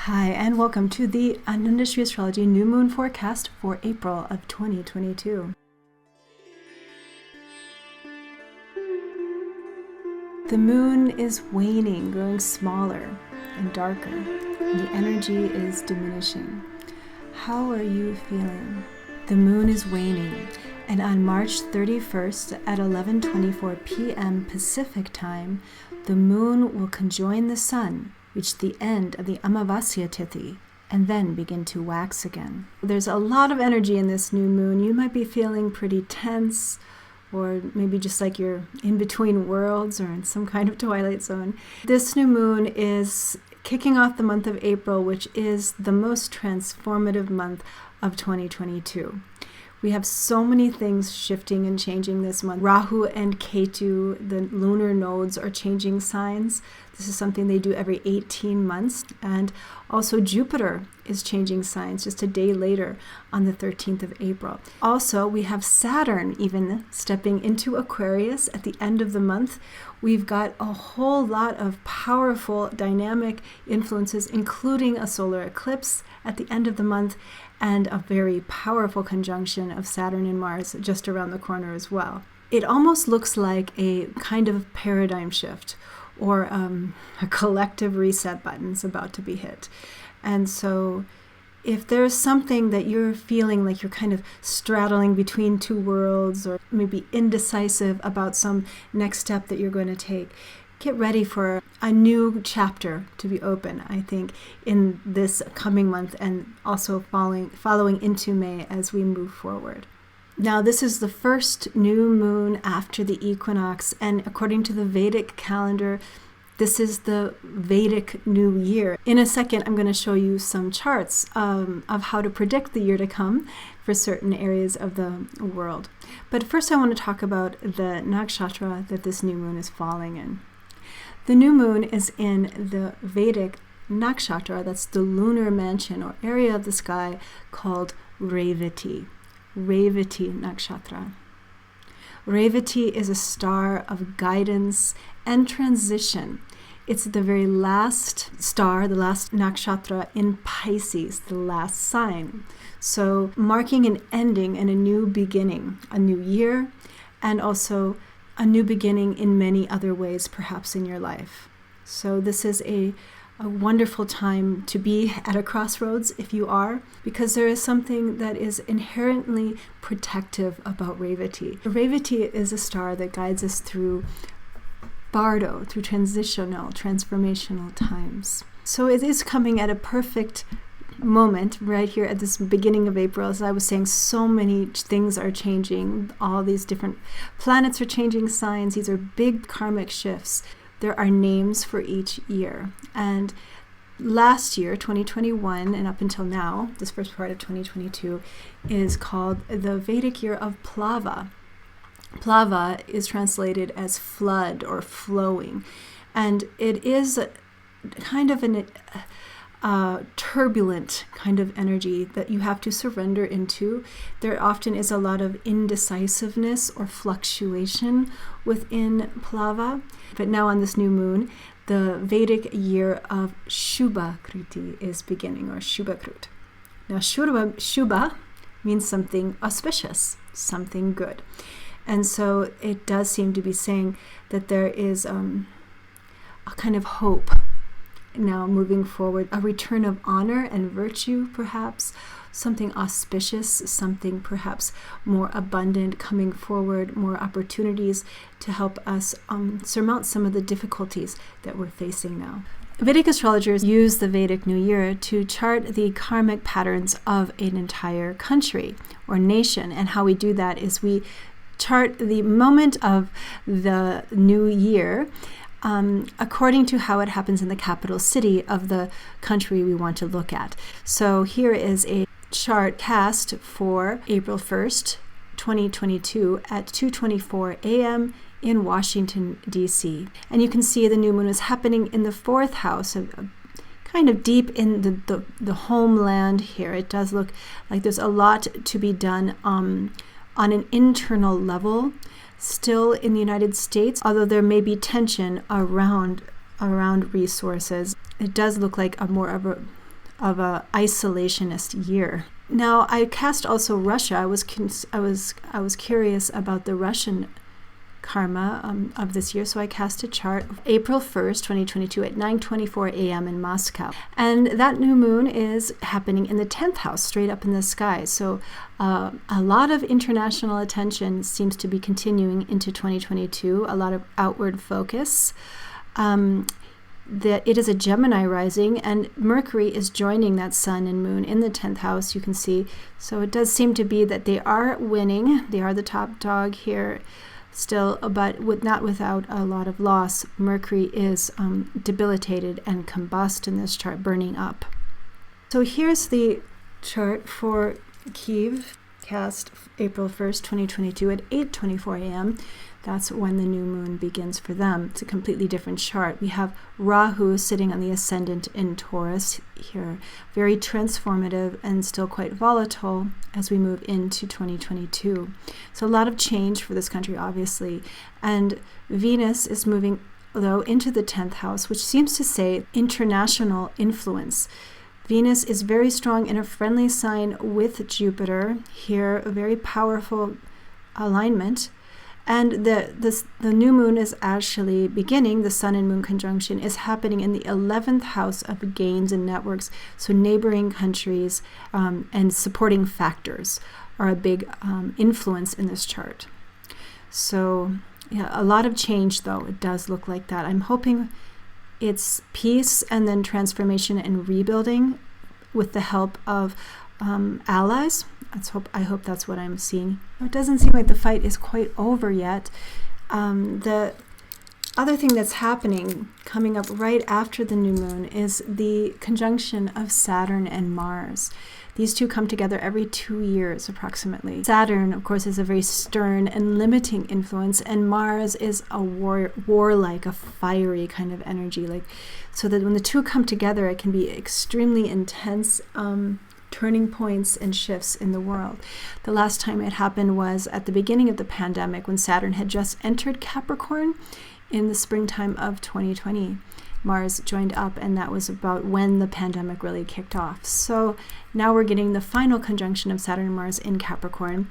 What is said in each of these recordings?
Hi, and welcome to the Anandashri Astrology New Moon Forecast for April of 2022. The moon is waning, growing smaller and darker, and the energy is diminishing. How are you feeling? The moon is waning, and on March 31st at 11:24 p.m. Pacific time, the moon will conjoin the sun, reach the end of the Amavasya Tithi, and then begin to wax again. There's a lot of energy in this new moon. You might be feeling pretty tense, or maybe just like you're in between worlds or in some kind of twilight zone. This new moon is kicking off the month of April, which is the most transformative month of 2022. We have so many things shifting and changing this month. Rahu and Ketu, the lunar nodes, are changing signs. This is something they do every 18 months. And also Jupiter is changing signs just a day later on the 13th of April. Also, we have Saturn even stepping into Aquarius at the end of the month. We've got a whole lot of powerful dynamic influences, including a solar eclipse at the end of the month, and a very powerful conjunction of Saturn and Mars just around the corner as well. It almost looks like a kind of paradigm shift, or a collective reset button's about to be hit. And so if there's something that you're feeling like you're kind of straddling between two worlds, or maybe indecisive about some next step that you're going to take, get ready for a new chapter to be open, I think, in this coming month, and also following into May as we move forward. Now, this is the first new moon after the equinox, and according to the Vedic calendar, this is the Vedic New Year. In a second, I'm going to show you some charts of how to predict the year to come for certain areas of the world. But first, I want to talk about the nakshatra that this new moon is falling in. The new moon is in the Vedic nakshatra, that's the lunar mansion or area of the sky called Revati. Revati nakshatra. Revati is a star of guidance and transition. It's the very last star, the last nakshatra in Pisces, the last sign. So marking an ending and a new beginning, a new year, and also a new beginning in many other ways, perhaps in your life. So this is a wonderful time to be at a crossroads, if you are, because there is something that is inherently protective about Revati. Revati is a star that guides us through bardo, through transformational times. So it is coming at a perfect moment right here at this beginning of April. As I was saying, so many things are changing. All these different planets are changing signs. These are big karmic shifts. There are names for each year. And last year, 2021, and up until now, this first part of 2022, is called the Vedic year of Plava. Plava is translated as flood or flowing. And it is kind of an turbulent kind of energy that you have to surrender into. There often is a lot of indecisiveness or fluctuation within Plava. But now on this new moon, the Vedic year of Shubhakrut is beginning, or Shubhakrut. Now Shubha means something auspicious, something good. And so it does seem to be saying that there is a kind of hope now moving forward, a return of honor and virtue, perhaps, something auspicious, something perhaps more abundant coming forward, more opportunities to help us surmount some of the difficulties that we're facing now. Vedic astrologers use the Vedic New Year to chart the karmic patterns of an entire country or nation, and how we do that is we chart the moment of the new year according to how it happens in the capital city of the country we want to look at. So here is a chart cast for April 1st, 2022 at 2:24 a.m. in Washington, D.C. And you can see the new moon is happening in the fourth house, kind of deep in the homeland here. It does look like there's a lot to be done on an internal level still in the United States, although there may be tension around resources. It does look like a more of a of a isolationist year. Now, I cast also Russia. I was curious about the Russian karma of this year, so I cast a chart April 1st, 2022 at 9:24 a.m. in Moscow. And that new moon is happening in the 10th house, straight up in the sky. So a lot of international attention seems to be continuing into 2022, a lot of outward focus. That it is a Gemini rising, and Mercury is joining that sun and moon in the 10th house, you can see. So it does seem to be that they are winning. They are the top dog here still, but not without a lot of loss. Mercury is debilitated and combust in this chart, burning up. So here's the chart for Kiev, cast April 1st, 2022 at 8:24 a.m. That's when the new moon begins for them. It's a completely different chart. We have Rahu sitting on the ascendant in Taurus here, very transformative and still quite volatile as we move into 2022. So a lot of change for this country, obviously. And Venus is moving, though, into the 10th house, which seems to say international influence. Venus is very strong in a friendly sign with Jupiter here, a very powerful alignment. And the new moon is actually beginning, the sun and moon conjunction is happening in the 11th house of gains and networks. So neighboring countries and supporting factors are a big influence in this chart. So yeah, a lot of change, though. It does look like that. I'm hoping it's peace and then transformation and rebuilding with the help of allies. I hope that's what I'm seeing. It doesn't seem like the fight is quite over yet. The other thing that's happening, coming up right after the new moon, is the conjunction of Saturn and Mars. These two come together every 2 years approximately. Saturn, of course, is a very stern and limiting influence, and Mars is a warlike, a fiery kind of energy. So that when the two come together, it can be extremely intense turning points and shifts in the world. The last time it happened was at the beginning of the pandemic, when Saturn had just entered Capricorn in the springtime of 2020. Mars joined up, and that was about when the pandemic really kicked off. So now we're getting the final conjunction of Saturn and Mars in Capricorn.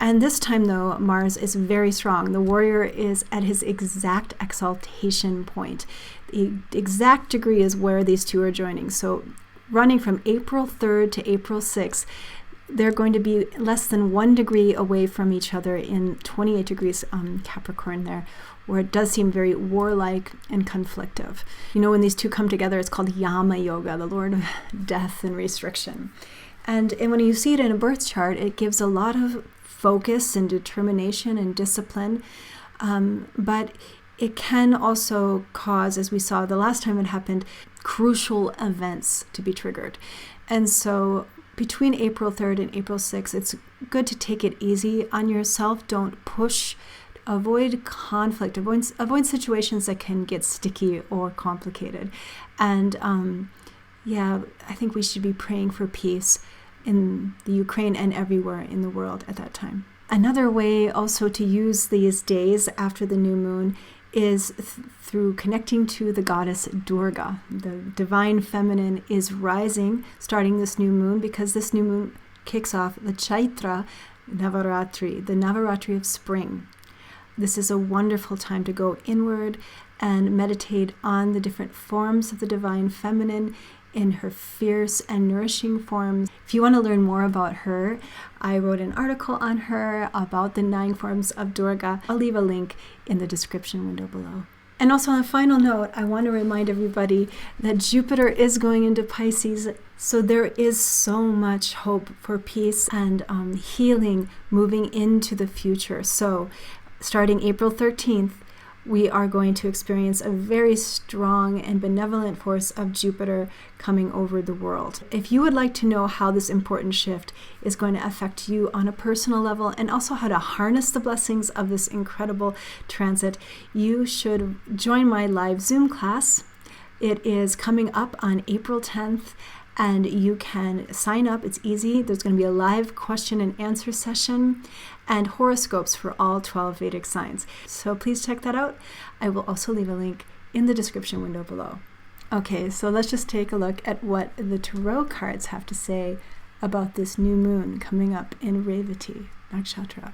And this time, though, Mars is very strong. The warrior is at his exact exaltation point. The exact degree is where these two are joining. So running from April 3rd to April 6th, they're going to be less than 1 degree away from each other in 28 degrees Capricorn there, where it does seem very warlike and conflictive. You know, when these two come together, it's called Yama Yoga, the Lord of Death and Restriction. And when you see it in a birth chart, it gives a lot of focus and determination and discipline, but it can also cause, as we saw the last time it happened, crucial events to be triggered. And so between April 3rd and April 6th, it's good to take it easy on yourself. Don't push. Avoid conflict. Avoid situations that can get sticky or complicated. And I think we should be praying for peace in the Ukraine and everywhere in the world at that time. Another way also to use these days after the new moon is through connecting to the goddess Durga. The divine feminine is rising, starting this new moon, because this new moon kicks off the Chaitra Navaratri, the Navaratri of spring. This is a wonderful time to go inward and meditate on the different forms of the divine feminine in her fierce and nourishing forms. If you want to learn more about her, I wrote an article on her about the 9 forms of Durga. I'll leave a link in the description window below. And also on a final note, I want to remind everybody that Jupiter is going into Pisces, so there is so much hope for peace and healing moving into the future. So starting April 13th, we are going to experience a very strong and benevolent force of Jupiter coming over the world. If you would like to know how this important shift is going to affect you on a personal level, and also how to harness the blessings of this incredible transit, you should join my live Zoom class. It is coming up on April 10th, and you can sign up. It's easy. There's going to be a live question and answer session and horoscopes for all 12 Vedic signs. So please check that out. I will also leave a link in the description window below. Okay, so let's just take a look at what the tarot cards have to say about this new moon coming up in Revati Nakshatra.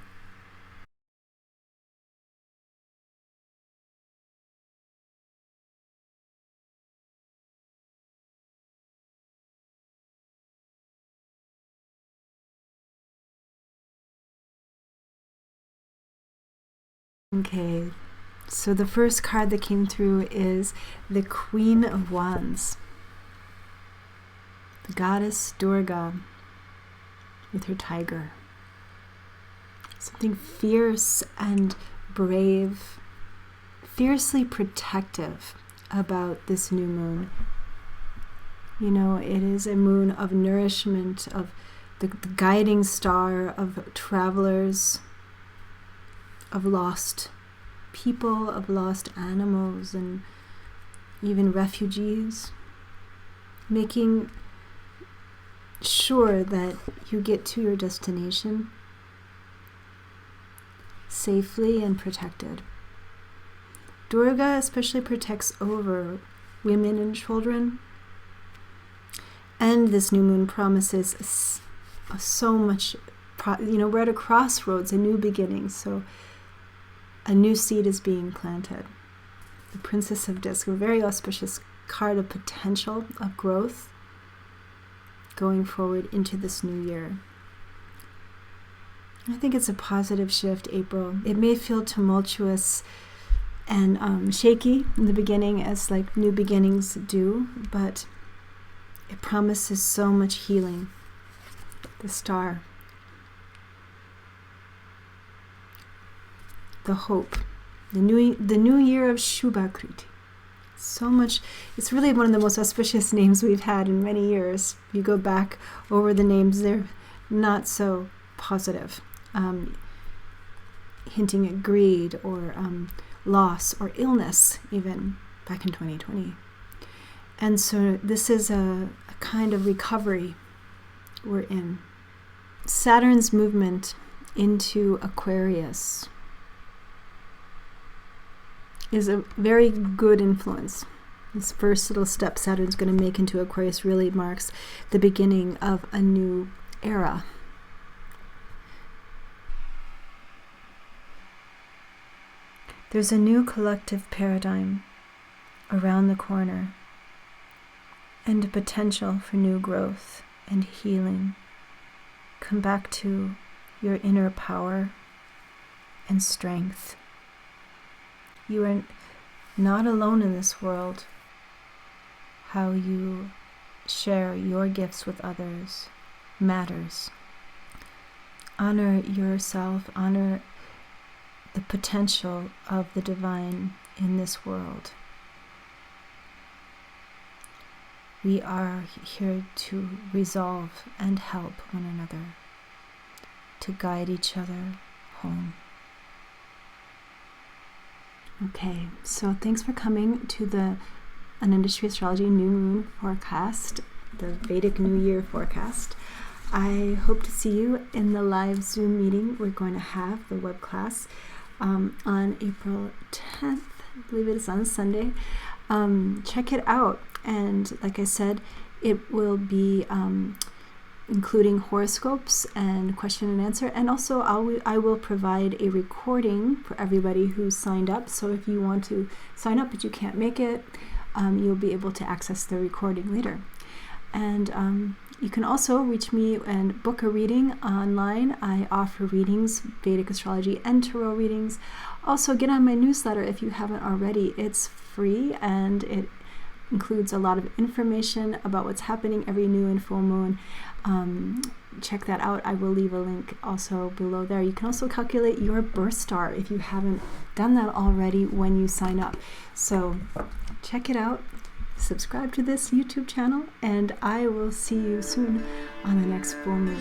Okay, so the first card that came through is the Queen of Wands, the goddess Durga with her tiger. Something fierce and brave, fiercely protective about this new moon. You know, it is a moon of nourishment, of the guiding star of travelers, of lost people, of lost animals, and even refugees, making sure that you get to your destination safely and protected. Durga especially protects over women and children, and this new moon promises so much. We're at a crossroads, a new beginning, so a new seed is being planted. The Princess of Disc, a very auspicious card of potential, of growth, going forward into this new year. I think it's a positive shift, April. It may feel tumultuous and shaky in the beginning, as like new beginnings do, but it promises so much healing. The star, the hope, the new year of Shubhakrut. So much. It's really one of the most auspicious names we've had in many years. If you go back over the names, they're not so positive, hinting at greed or loss or illness, even back in 2020. And so this is a kind of recovery we're in. Saturn's movement into Aquarius is a very good influence. This first little step Saturn's going to make into Aquarius really marks the beginning of a new era. There's a new collective paradigm around the corner, and a potential for new growth and healing. Come back to your inner power and strength. You are not alone in this world. How you share your gifts with others matters. Honor yourself, honor the potential of the divine in this world. We are here to resolve and help one another, to guide each other home. Okay, so thanks for coming to the Industry Astrology New Moon Forecast, the Vedic New Year Forecast. I hope to see you in the live Zoom meeting we're going to have, the web class, on April 10th. I believe it is on Sunday. Check it out. And like I said, it will be including horoscopes and question and answer. And also I will provide a recording for everybody who's signed up. So if you want to sign up but you can't make it, you'll be able to access the recording later. And you can also reach me and book a reading online. I offer readings, Vedic astrology and tarot readings. Also, get on my newsletter if you haven't already. It's free and it includes a lot of information about what's happening every new and full moon. Check that out. I will leave a link also below there. You can also calculate your birth star if you haven't done that already when you sign up. So check it out. Subscribe to this YouTube channel, and I will see you soon on the next full moon.